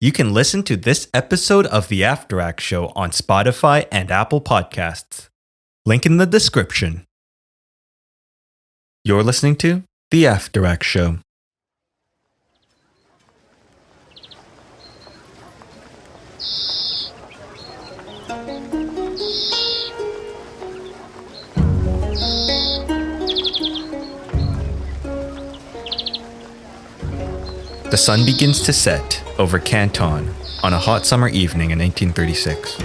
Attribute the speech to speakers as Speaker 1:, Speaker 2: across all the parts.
Speaker 1: You can listen to this episode of The After Act Show on Spotify and Apple Podcasts. Link in the description. You're listening to The After Act Show. The sun begins to set over Canton on a hot summer evening in 1836.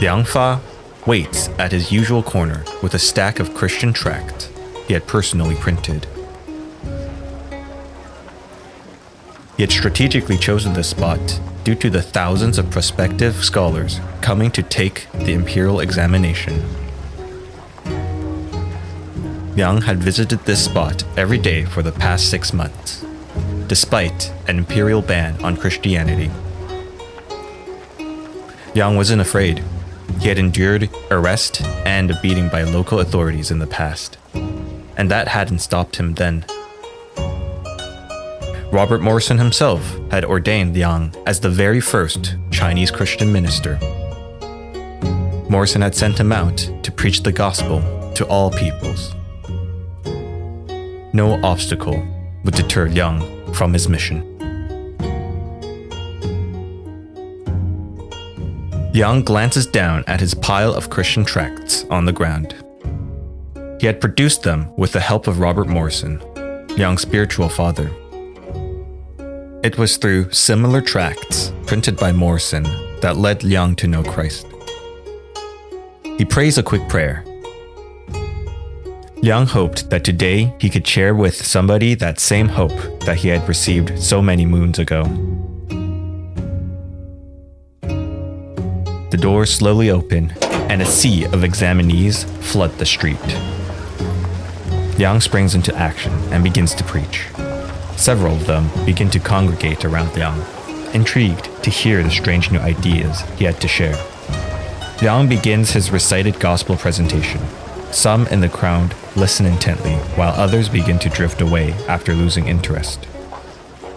Speaker 1: Liang Fa waits at his usual corner with a stack of Christian tracts he had personally printed. He had strategically chosen this spot due to the thousands of prospective scholars coming to take the imperial examination. Liang had visited this spot every day for the past 6 months, despite an imperial ban on Christianity. Liang wasn't afraid. He had endured arrest and a beating by local authorities in the past, and that hadn't stopped him then. Robert Morrison himself had ordained Liang as the very first Chinese Christian minister. Morrison had sent him out to preach the gospel to all peoples. No obstacle would deter Liang from his mission. Liang glances down at his pile of Christian tracts on the ground. He had produced them with the help of Robert Morrison, Liang's spiritual father. It was through similar tracts printed by Morrison that led Liang to know Christ. He prays a quick prayer. Liang hoped that today he could share with somebody that same hope that he had received so many moons ago. The doors slowly open, and a sea of examinees flood the street. Liang springs into action and begins to preach. Several of them begin to congregate around Liang, intrigued to hear the strange new ideas he had to share. Liang begins his recited gospel presentation. Some in the crowd listen intently, while others begin to drift away after losing interest.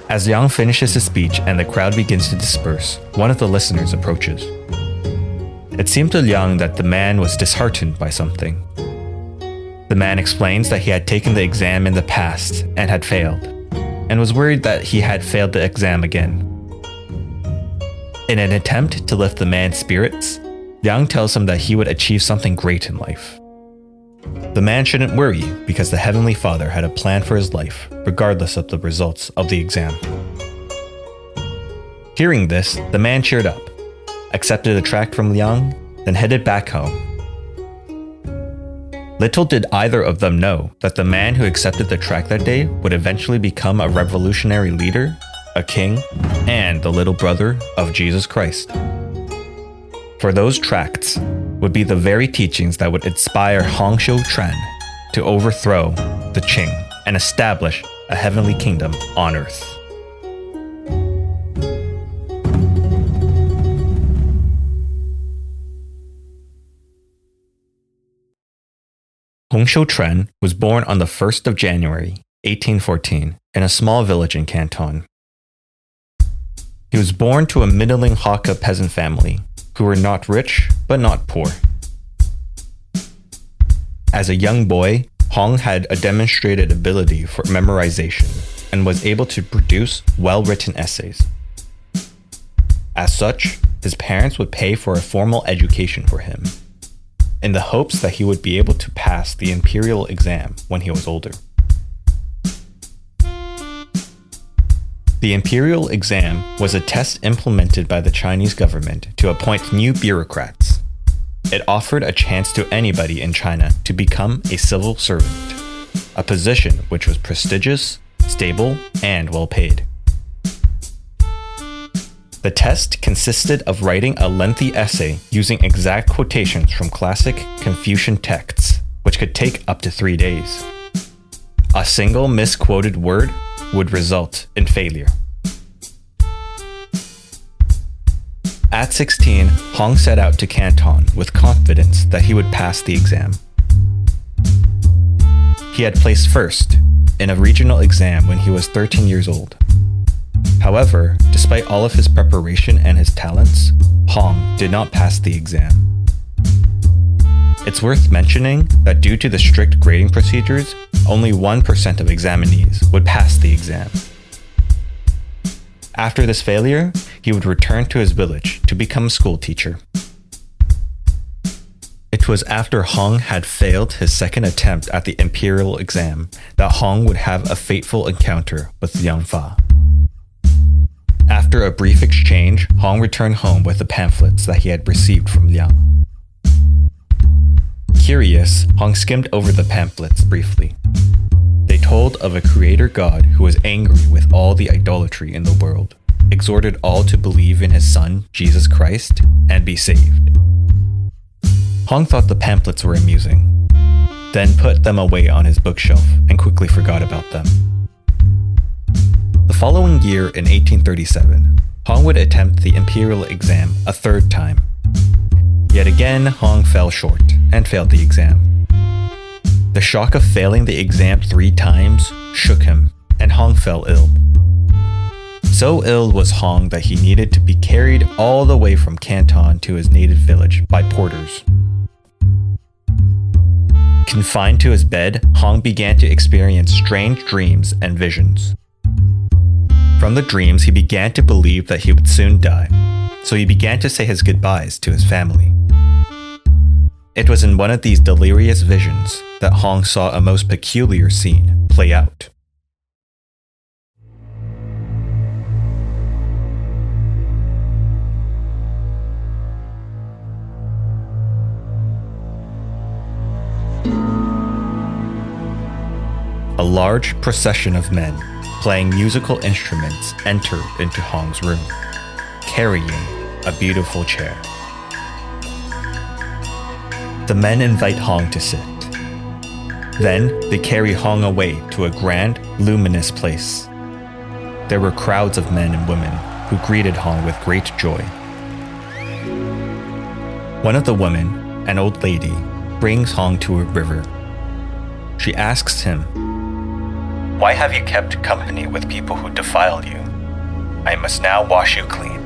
Speaker 1: As Liang finishes his speech and the crowd begins to disperse, one of the listeners approaches. It seemed to Liang that the man was disheartened by something. The man explains that he had taken the exam in the past and had failed, and was worried that he had failed the exam again. In an attempt to lift the man's spirits, Liang tells him that he would achieve something great in life. The man shouldn't worry because the Heavenly Father had a plan for his life, regardless of the results of the exam. Hearing this, the man cheered up, accepted a tract from Liang, then headed back home. Little did either of them know that the man who accepted the tract that day would eventually become a revolutionary leader, a king, and the little brother of Jesus Christ. For those tracts would be the very teachings that would inspire Hong Xiuquan to overthrow the Qing and establish a heavenly kingdom on earth. Hong Xiuquan was born on the 1st of January, 1814, in a small village in Canton. He was born to a middling Hakka peasant family who were not rich but not poor. As a young boy, Hong had a demonstrated ability for memorization and was able to produce well-written essays. As such, his parents would pay for a formal education for him, in the hopes that he would be able to pass the imperial exam when he was older. The imperial exam was a test implemented by the Chinese government to appoint new bureaucrats. It offered a chance to anybody in China to become a civil servant, a position which was prestigious, stable, and well paid. The test consisted of writing a lengthy essay using exact quotations from classic Confucian texts, which could take up to 3 days. A single misquoted word would result in failure. At 16, Hong set out to Canton with confidence that he would pass the exam. He had placed first in a regional exam when he was 13 years old. However, despite all of his preparation and his talents, Hong did not pass the exam. It's worth mentioning that due to the strict grading procedures, only 1% of examinees would pass the exam. After this failure, he would return to his village to become a school teacher. It was after Hong had failed his second attempt at the imperial exam that Hong would have a fateful encounter with Liang Fa. After a brief exchange, Hong returned home with the pamphlets that he had received from Liang. Curious, Hong skimmed over the pamphlets briefly. They told of a creator god who was angry with all the idolatry in the world, exhorted all to believe in his son, Jesus Christ, and be saved. Hong thought the pamphlets were amusing, then put them away on his bookshelf and quickly forgot about them. The following year in 1837, Hong would attempt the imperial exam a third time. Yet again, Hong fell short and failed the exam. The shock of failing the exam 3 times shook him, and Hong fell ill. So ill was Hong that he needed to be carried all the way from Canton to his native village by porters. Confined to his bed, Hong began to experience strange dreams and visions. From the dreams, he began to believe that he would soon die, so he began to say his goodbyes to his family. It was in one of these delirious visions that Hong saw a most peculiar scene play out. A large procession of men playing musical instruments entered into Hong's room, carrying a beautiful chair. The men invite Hong to sit. Then they carry Hong away to a grand, luminous place. There were crowds of men and women who greeted Hong with great joy. One of the women, an old lady, brings Hong to a river. She asks him, "Why have you kept company with people who defiled you? I must now wash you clean."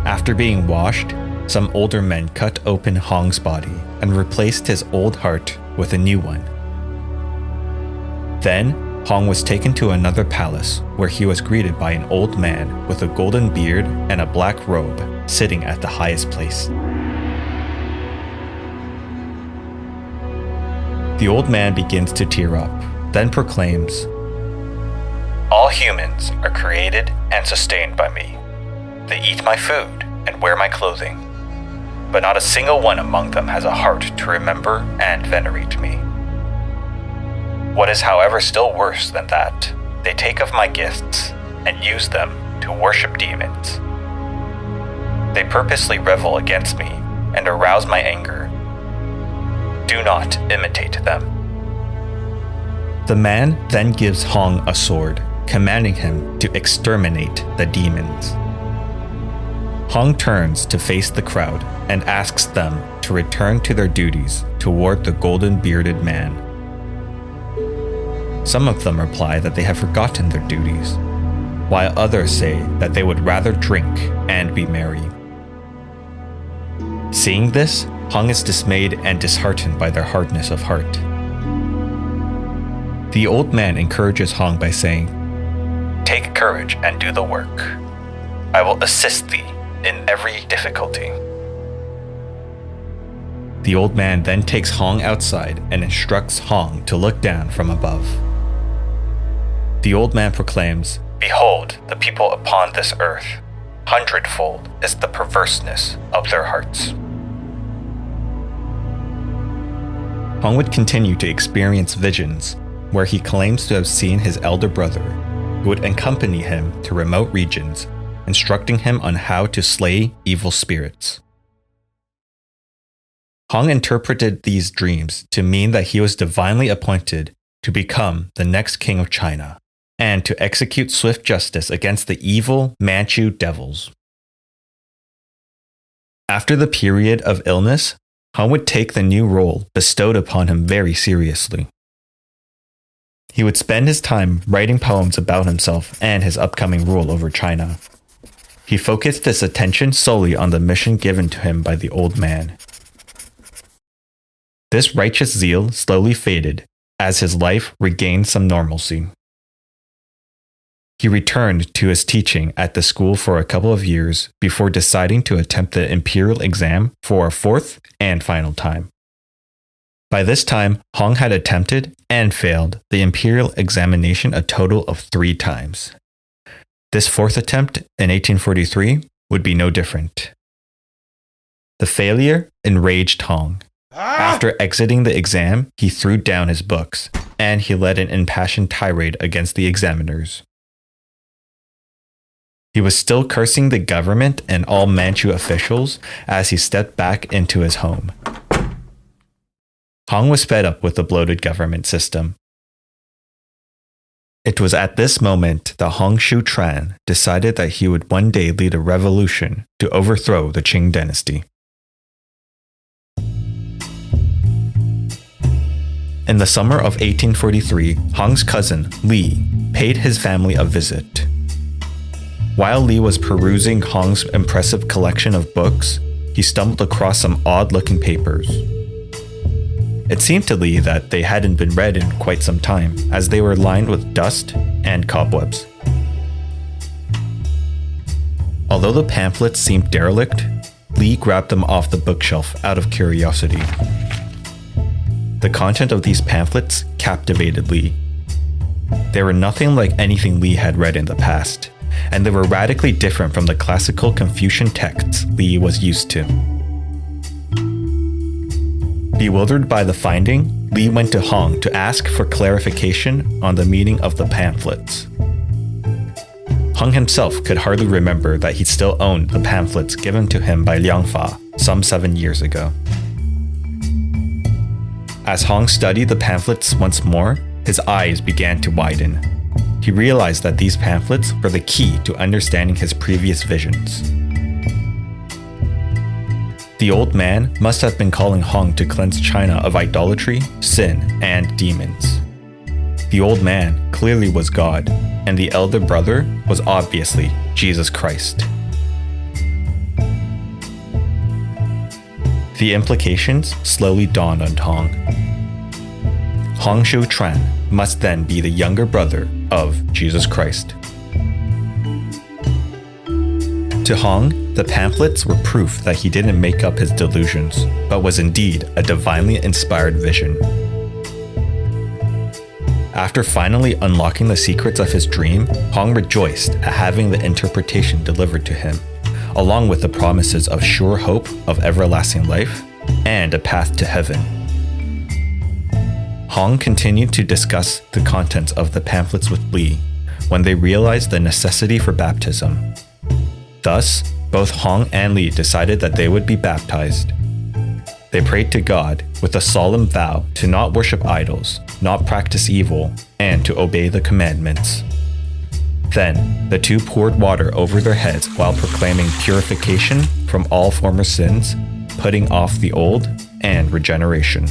Speaker 1: After being washed, some older men cut open Hong's body and replaced his old heart with a new one. Then, Hong was taken to another palace where he was greeted by an old man with a golden beard and a black robe sitting at the highest place. The old man begins to tear up, then proclaims, "All humans are created and sustained by me. They eat my food and wear my clothing, but not a single one among them has a heart to remember and venerate me. What is, however, still worse than that, they take of my gifts and use them to worship demons. They purposely revel against me and arouse my anger. Do not imitate them." The man then gives Hong a sword, commanding him to exterminate the demons. Hong turns to face the crowd and asks them to return to their duties toward the golden-bearded man. Some of them reply that they have forgotten their duties, while others say that they would rather drink and be merry. Seeing this, Hong is dismayed and disheartened by their hardness of heart. The old man encourages Hong by saying, "Take courage and do the work. I will assist thee in every difficulty." The old man then takes Hong outside and instructs Hong to look down from above. The old man proclaims, "Behold, the people upon this earth, 100-fold is the perverseness of their hearts." Hong would continue to experience visions where he claims to have seen his elder brother, who would accompany him to remote regions, instructing him on how to slay evil spirits. Hong interpreted these dreams to mean that he was divinely appointed to become the next king of China and to execute swift justice against the evil Manchu devils. After the period of illness, Hong would take the new role bestowed upon him very seriously. He would spend his time writing poems about himself and his upcoming rule over China. He focused his attention solely on the mission given to him by the old man. This righteous zeal slowly faded as his life regained some normalcy. He returned to his teaching at the school for a couple of years before deciding to attempt the imperial exam for a fourth and final time. By this time, Hong had attempted and failed the imperial examination a total of 3 times. This fourth attempt in 1843 would be no different. The failure enraged Hong. After exiting the exam, he threw down his books, and he led an impassioned tirade against the examiners. He was still cursing the government and all Manchu officials as he stepped back into his home. Hong was fed up with the bloated government system. It was at this moment that Hong Xiuquan decided that he would one day lead a revolution to overthrow the Qing dynasty. In the summer of 1843, Hong's cousin, Li, paid his family a visit. While Li was perusing Hong's impressive collection of books, he stumbled across some odd-looking papers. It seemed to Li that they hadn't been read in quite some time, as they were lined with dust and cobwebs. Although the pamphlets seemed derelict, Li grabbed them off the bookshelf out of curiosity. The content of these pamphlets captivated Li. They were nothing like anything Li had read in the past, and they were radically different from the classical Confucian texts Li was used to. Bewildered by the finding, Li went to Hong to ask for clarification on the meaning of the pamphlets. Hong himself could hardly remember that he still owned the pamphlets given to him by Liang Fa some 7 years ago. As Hong studied the pamphlets once more, his eyes began to widen. He realized that these pamphlets were the key to understanding his previous visions. The old man must have been calling Hong to cleanse China of idolatry, sin, and demons. The old man clearly was God, and the elder brother was obviously Jesus Christ. The implications slowly dawned on Hong. Hong Xiuquan must then be the younger brother of Jesus Christ. To Hong, the pamphlets were proof that he didn't make up his delusions, but was indeed a divinely inspired vision. After finally unlocking the secrets of his dream, Hong rejoiced at having the interpretation delivered to him, along with the promises of sure hope of everlasting life and a path to heaven. Hong continued to discuss the contents of the pamphlets with Li when they realized the necessity for baptism. Thus, both Hong and Li decided that they would be baptized. They prayed to God with a solemn vow to not worship idols, not practice evil, and to obey the commandments. Then, the two poured water over their heads while proclaiming purification from all former sins, putting off the old, and regeneration.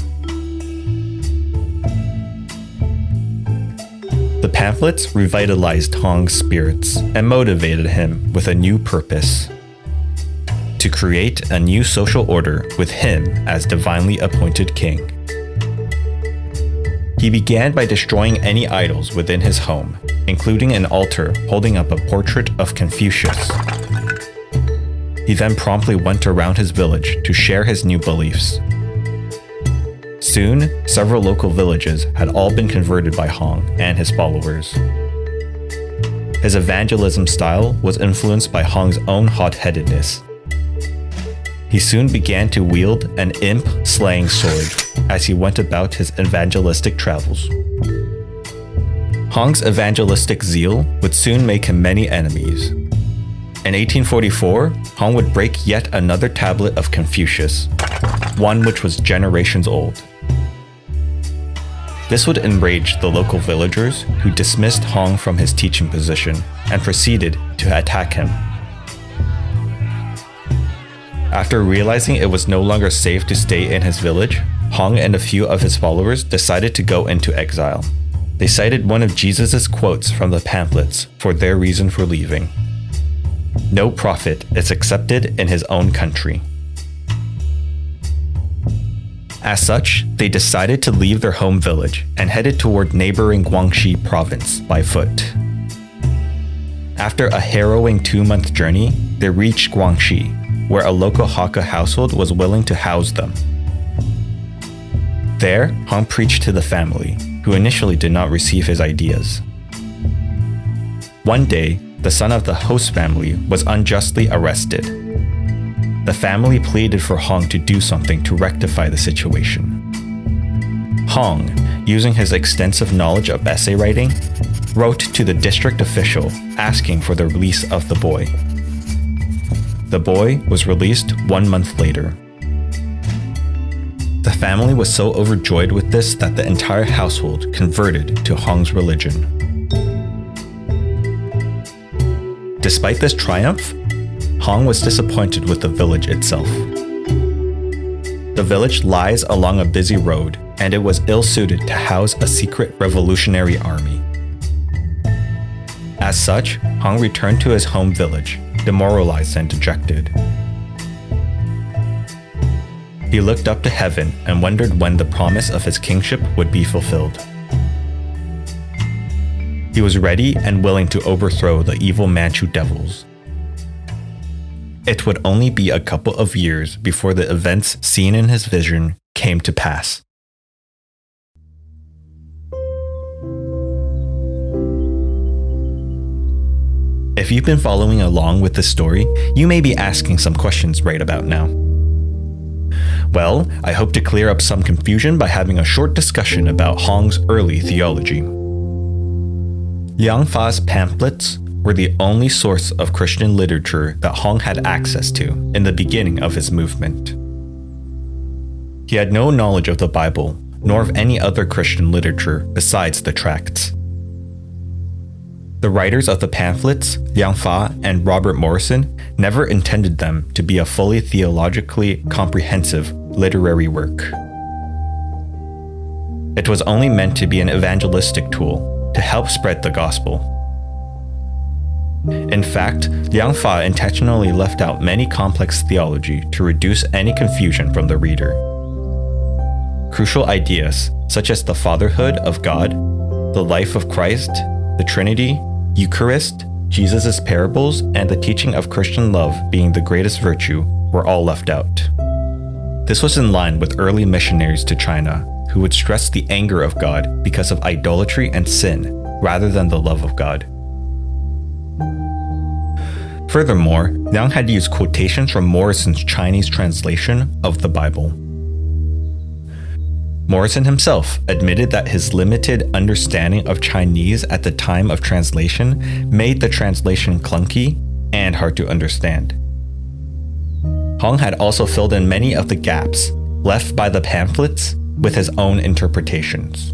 Speaker 1: The pamphlets revitalized Hong's spirits and motivated him with a new purpose: to create a new social order with him as divinely appointed king. He began by destroying any idols within his home, including an altar holding up a portrait of Confucius. He then promptly went around his village to share his new beliefs. Soon, several local villages had all been converted by Hong and his followers. His evangelism style was influenced by Hong's own hot-headedness. He soon began to wield an imp-slaying sword as he went about his evangelistic travels. Hong's evangelistic zeal would soon make him many enemies. In 1844, Hong would break yet another tablet of Confucius, one which was generations old. This would enrage the local villagers, who dismissed Hong from his teaching position and proceeded to attack him. After realizing it was no longer safe to stay in his village, Hong and a few of his followers decided to go into exile. They cited one of Jesus' quotes from the pamphlets for their reason for leaving. No prophet is accepted in his own country. As such, they decided to leave their home village and headed toward neighboring Guangxi province by foot. After a harrowing 2-month journey, they reached Guangxi, where a local Hakka household was willing to house them. There, Hong preached to the family, who initially did not receive his ideas. One day, the son of the host family was unjustly arrested. The family pleaded for Hong to do something to rectify the situation. Hong, using his extensive knowledge of essay writing, wrote to the district official asking for the release of the boy. The boy was released 1 month later. The family was so overjoyed with this that the entire household converted to Hong's religion. Despite this triumph, Hong was disappointed with the village itself. The village lies along a busy road, and it was ill-suited to house a secret revolutionary army. As such, Hong returned to his home village, demoralized and dejected. He looked up to heaven and wondered when the promise of his kingship would be fulfilled. He was ready and willing to overthrow the evil Manchu devils. It would only be a couple of years before the events seen in his vision came to pass. If you've been following along with this story, you may be asking some questions right about now. Well, I hope to clear up some confusion by having a short discussion about Hong's early theology. Liang Fa's pamphlets were the only source of Christian literature that Hong had access to in the beginning of his movement. He had no knowledge of the Bible, nor of any other Christian literature besides the tracts. The writers of the pamphlets, Liang Fa and Robert Morrison, never intended them to be a fully theologically comprehensive literary work. It was only meant to be an evangelistic tool to help spread the gospel. In fact, Liang Fa intentionally left out many complex theology to reduce any confusion from the reader. Crucial ideas, such as the fatherhood of God, the life of Christ, the Trinity, Eucharist, Jesus' parables, and the teaching of Christian love being the greatest virtue, were all left out. This was in line with early missionaries to China, who would stress the anger of God because of idolatry and sin, rather than the love of God. Furthermore, Liang had used quotations from Morrison's Chinese translation of the Bible. Morrison himself admitted that his limited understanding of Chinese at the time of translation made the translation clunky and hard to understand. Hong had also filled in many of the gaps left by the pamphlets with his own interpretations.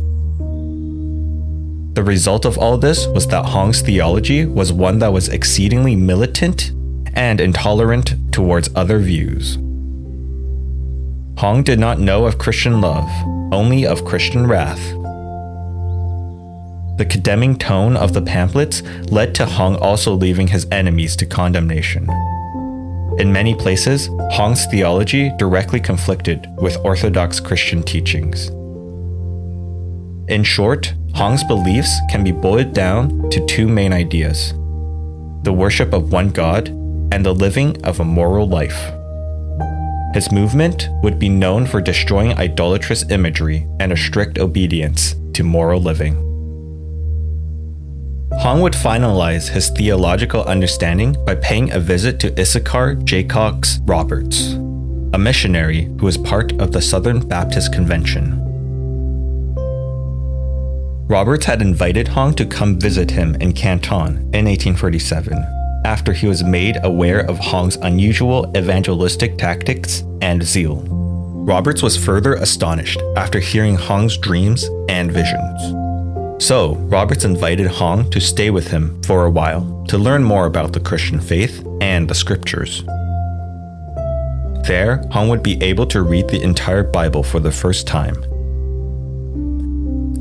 Speaker 1: The result of all this was that Hong's theology was one that was exceedingly militant and intolerant towards other views. Hong did not know of Christian love, only of Christian wrath. The condemning tone of the pamphlets led to Hong also leaving his enemies to condemnation. In many places, Hong's theology directly conflicted with Orthodox Christian teachings. In short, Hong's beliefs can be boiled down to two main ideas: the worship of one God and the living of a moral life. His movement would be known for destroying idolatrous imagery and a strict obedience to moral living. Hong would finalize his theological understanding by paying a visit to Issachar Jaycox Roberts, a missionary who was part of the Southern Baptist Convention. Roberts had invited Hong to come visit him in Canton in 1847, after he was made aware of Hong's unusual evangelistic tactics and zeal. Roberts was further astonished after hearing Hong's dreams and visions. So, Roberts invited Hong to stay with him for a while to learn more about the Christian faith and the scriptures. There, Hong would be able to read the entire Bible for the first time.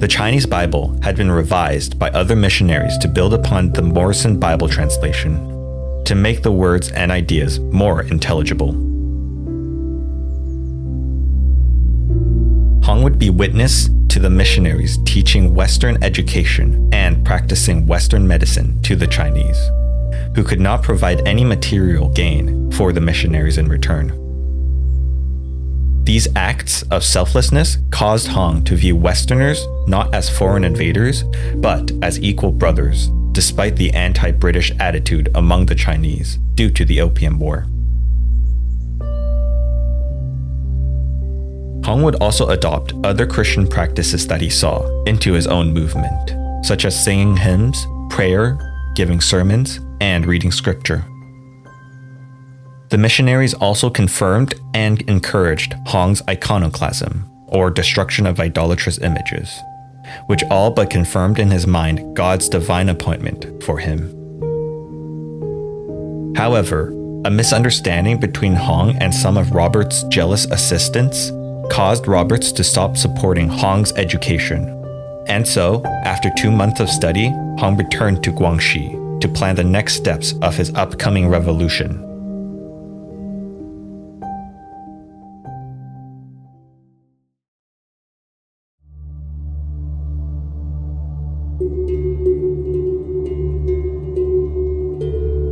Speaker 1: The Chinese Bible had been revised by other missionaries to build upon the Morrison Bible translation, to make the words and ideas more intelligible. Hong would be witness to the missionaries teaching Western education and practicing Western medicine to the Chinese, who could not provide any material gain for the missionaries in return. These acts of selflessness caused Hong to view Westerners not as foreign invaders, but as equal brothers, despite the anti-British attitude among the Chinese due to the Opium War. Hong would also adopt other Christian practices that he saw into his own movement, such as singing hymns, prayer, giving sermons, and reading scripture. The missionaries also confirmed and encouraged Hong's iconoclasm, or destruction of idolatrous images, which all but confirmed in his mind God's divine appointment for him. However, a misunderstanding between Hong and some of Robert's jealous assistants caused Roberts to stop supporting Hong's education. And so, after 2 months of study, Hong returned to Guangxi to plan the next steps of his upcoming revolution.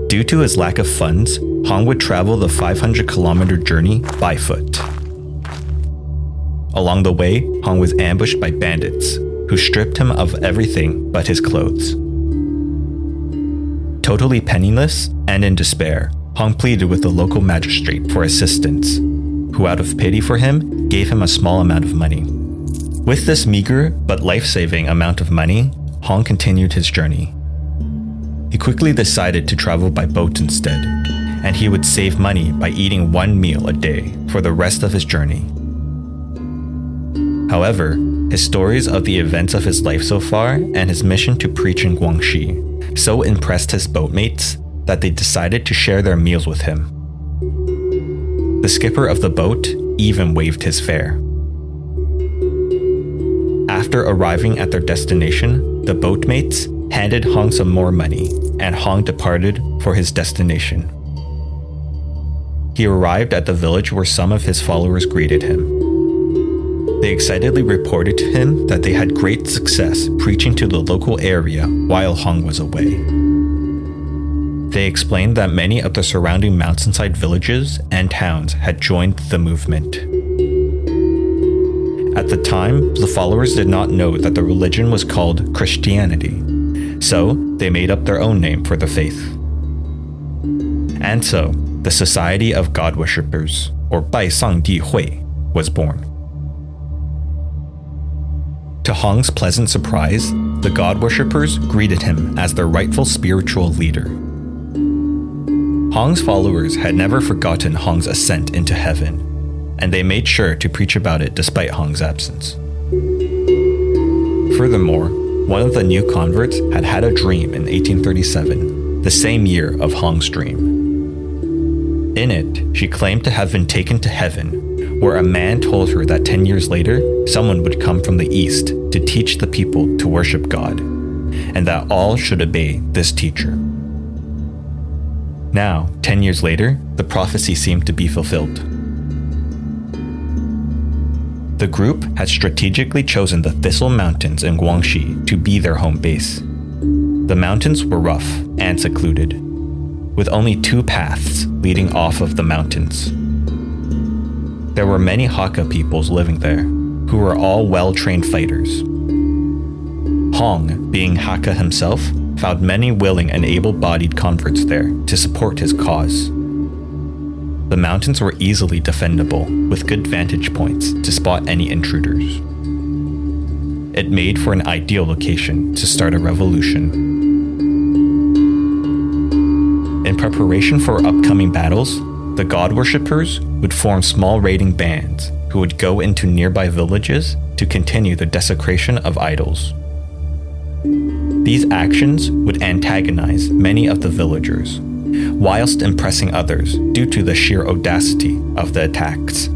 Speaker 1: Due to his lack of funds, Hong would travel the 500-kilometer journey by foot. Along the way, Hong was ambushed by bandits, who stripped him of everything but his clothes. Totally penniless and in despair, Hong pleaded with the local magistrate for assistance, who out of pity for him, gave him a small amount of money. With this meager but life-saving amount of money, Hong continued his journey. He quickly decided to travel by boat instead, and he would save money by eating 1 meal a day for the rest of his journey. However, his stories of the events of his life so far and his mission to preach in Guangxi so impressed his boatmates that they decided to share their meals with him. The skipper of the boat even waived his fare. After arriving at their destination, the boatmates handed Hong some more money, and Hong departed for his destination. He arrived at the village where some of his followers greeted him. They excitedly reported to him that they had great success preaching to the local area while Hong was away. They explained that many of the surrounding mountainside villages and towns had joined the movement. At the time, the followers did not know that the religion was called Christianity, so they made up their own name for the faith. And so, the Society of God Worshippers, or Bai Sang Di Hui, was born. To Hong's pleasant surprise, the God Worshippers greeted him as their rightful spiritual leader. Hong's followers had never forgotten Hong's ascent into heaven, and they made sure to preach about it despite Hong's absence. Furthermore, one of the new converts had had a dream in 1837, the same year of Hong's dream. In it, she claimed to have been taken to heaven, where a man told her that 10 years later, someone would come from the east to teach the people to worship God, and that all should obey this teacher. Now, 10 years later, the prophecy seemed to be fulfilled. The group had strategically chosen the Thistle Mountains in Guangxi to be their home base. The mountains were rough and secluded, with only 2 paths leading off of the mountains. There were many Hakka peoples living there, who were all well-trained fighters. Hong, being Hakka himself, found many willing and able-bodied converts there to support his cause. The mountains were easily defendable, with good vantage points to spot any intruders. It made for an ideal location to start a revolution. In preparation for upcoming battles, the God Worshippers would form small raiding bands who would go into nearby villages to continue the desecration of idols. These actions would antagonize many of the villagers, whilst impressing others due to the sheer audacity of the attacks.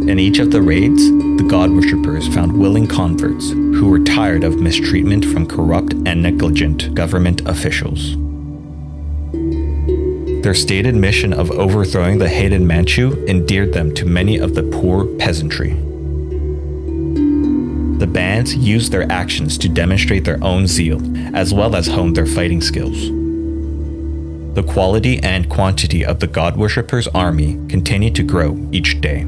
Speaker 1: In each of the raids, the God worshippers found willing converts who were tired of mistreatment from corrupt and negligent government officials. Their stated mission of overthrowing the hated Manchu endeared them to many of the poor peasantry. The bands used their actions to demonstrate their own zeal, as well as hone their fighting skills. The quality and quantity of the God worshippers' army continued to grow each day.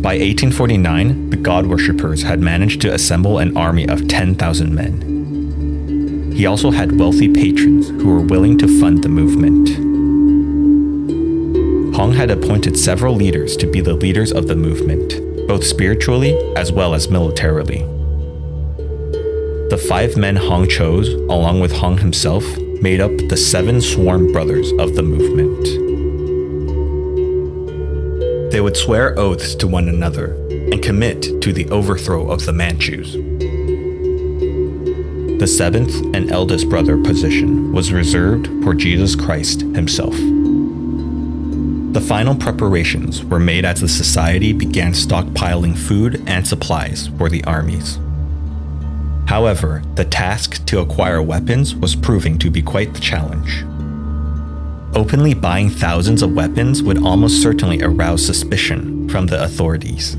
Speaker 1: By 1849, the God worshippers had managed to assemble an army of 10,000 men. He also had wealthy patrons who were willing to fund the movement. Hong had appointed several leaders to be the leaders of the movement, both spiritually as well as militarily. The 5 men Hong chose, along with Hong himself, made up the 7 sworn brothers of the movement. They would swear oaths to one another and commit to the overthrow of the Manchus. The 7th and eldest brother position was reserved for Jesus Christ himself. The final preparations were made as the society began stockpiling food and supplies for the armies. However, the task to acquire weapons was proving to be quite the challenge. Openly buying thousands of weapons would almost certainly arouse suspicion from the authorities.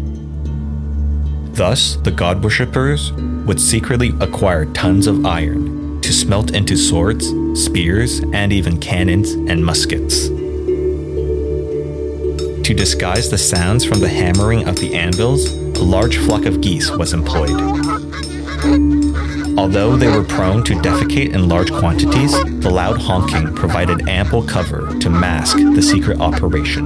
Speaker 1: Thus, the God worshippers would secretly acquire tons of iron to smelt into swords, spears, and even cannons and muskets. To disguise the sounds from the hammering of the anvils, a large flock of geese was employed. Although they were prone to defecate in large quantities, the loud honking provided ample cover to mask the secret operation.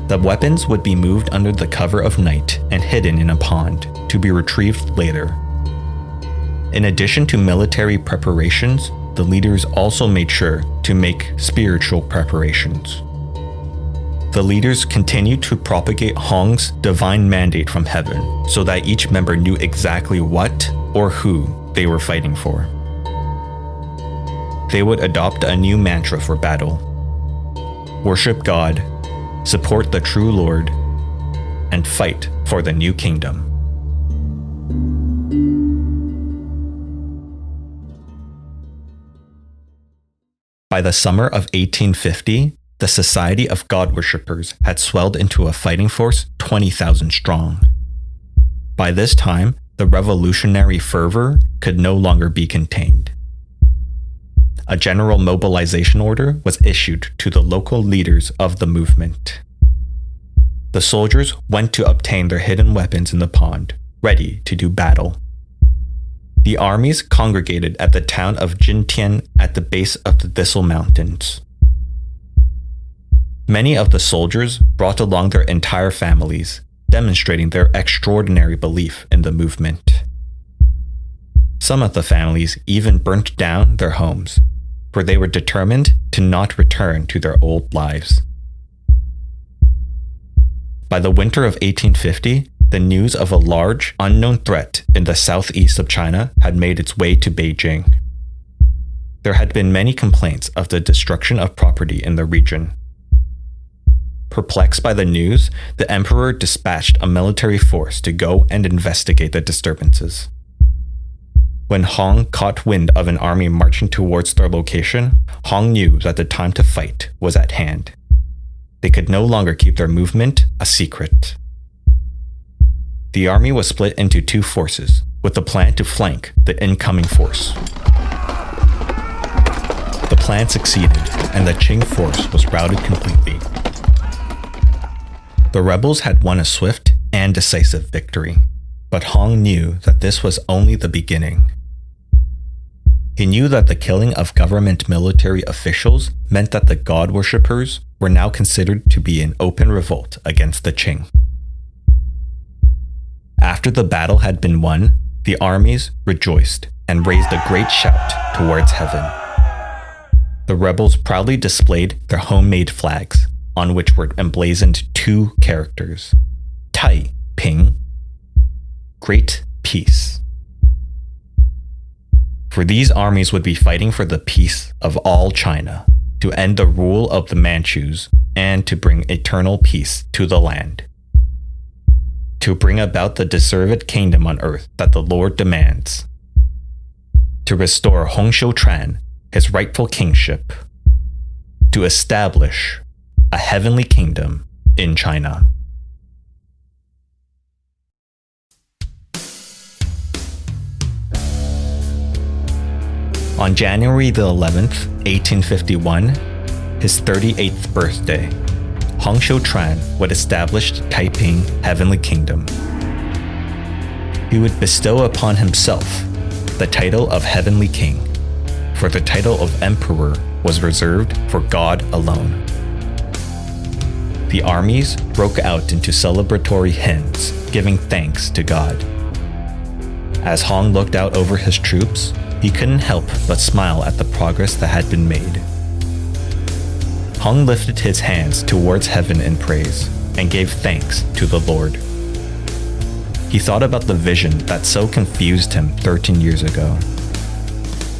Speaker 1: The weapons would be moved under the cover of night and hidden in a pond to be retrieved later. In addition to military preparations, the leaders also made sure to make spiritual preparations. The leaders continued to propagate Hong's divine mandate from heaven so that each member knew exactly what or who they were fighting for. They would adopt a new mantra for battle: worship God, support the true Lord, and fight for the new kingdom. By the summer of 1850, the Society of God Worshippers had swelled into a fighting force 20,000 strong. By this time, the revolutionary fervor could no longer be contained. A general mobilization order was issued to the local leaders of the movement. The soldiers went to obtain their hidden weapons in the pond, ready to do battle. The armies congregated at the town of Jintian at the base of the Thistle Mountains. Many of the soldiers brought along their entire families, demonstrating their extraordinary belief in the movement. Some of the families even burnt down their homes, for they were determined to not return to their old lives. By the winter of 1850, the news of a large, unknown threat in the southeast of China had made its way to Beijing. There had been many complaints of the destruction of property in the region. Perplexed by the news, the emperor dispatched a military force to go and investigate the disturbances. When Hong caught wind of an army marching towards their location, Hong knew that the time to fight was at hand. They could no longer keep their movement a secret. The army was split into 2 forces, with the plan to flank the incoming force. The plan succeeded, and the Qing force was routed completely. The rebels had won a swift and decisive victory, but Hong knew that this was only the beginning. He knew that the killing of government military officials meant that the God worshippers were now considered to be in open revolt against the Qing. After the battle had been won, the armies rejoiced and raised a great shout towards heaven. The rebels proudly displayed their homemade flags, on which were emblazoned 2 characters: Taiping, Great Peace. For these armies would be fighting for the peace of all China, to end the rule of the Manchus and to bring eternal peace to the land. To bring about the deserved kingdom on earth that the Lord demands. To restore Hong Xiuquan his rightful kingship. To establish a heavenly kingdom in China. On January the 11th, 1851, his 38th birthday, Hong Xiuquan would establish the Taiping heavenly kingdom. He would bestow upon himself the title of heavenly king, for the title of emperor was reserved for God alone. The armies broke out into celebratory hymns, giving thanks to God. As Hong looked out over his troops, he couldn't help but smile at the progress that had been made. Hong lifted his hands towards heaven in praise and gave thanks to the Lord. He thought about the vision that so confused him 13 years ago.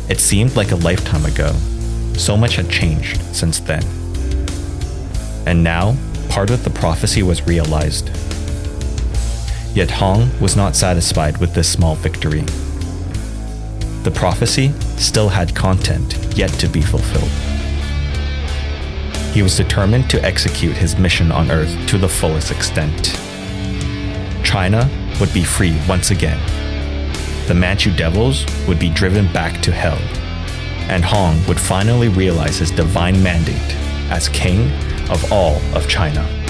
Speaker 1: It seemed like a lifetime ago. So much had changed since then. And now, part of the prophecy was realized. Yet Hong was not satisfied with this small victory. The prophecy still had content yet to be fulfilled. He was determined to execute his mission on Earth to the fullest extent. China would be free once again. The Manchu devils would be driven back to hell, and Hong would finally realize his divine mandate as king of all of China.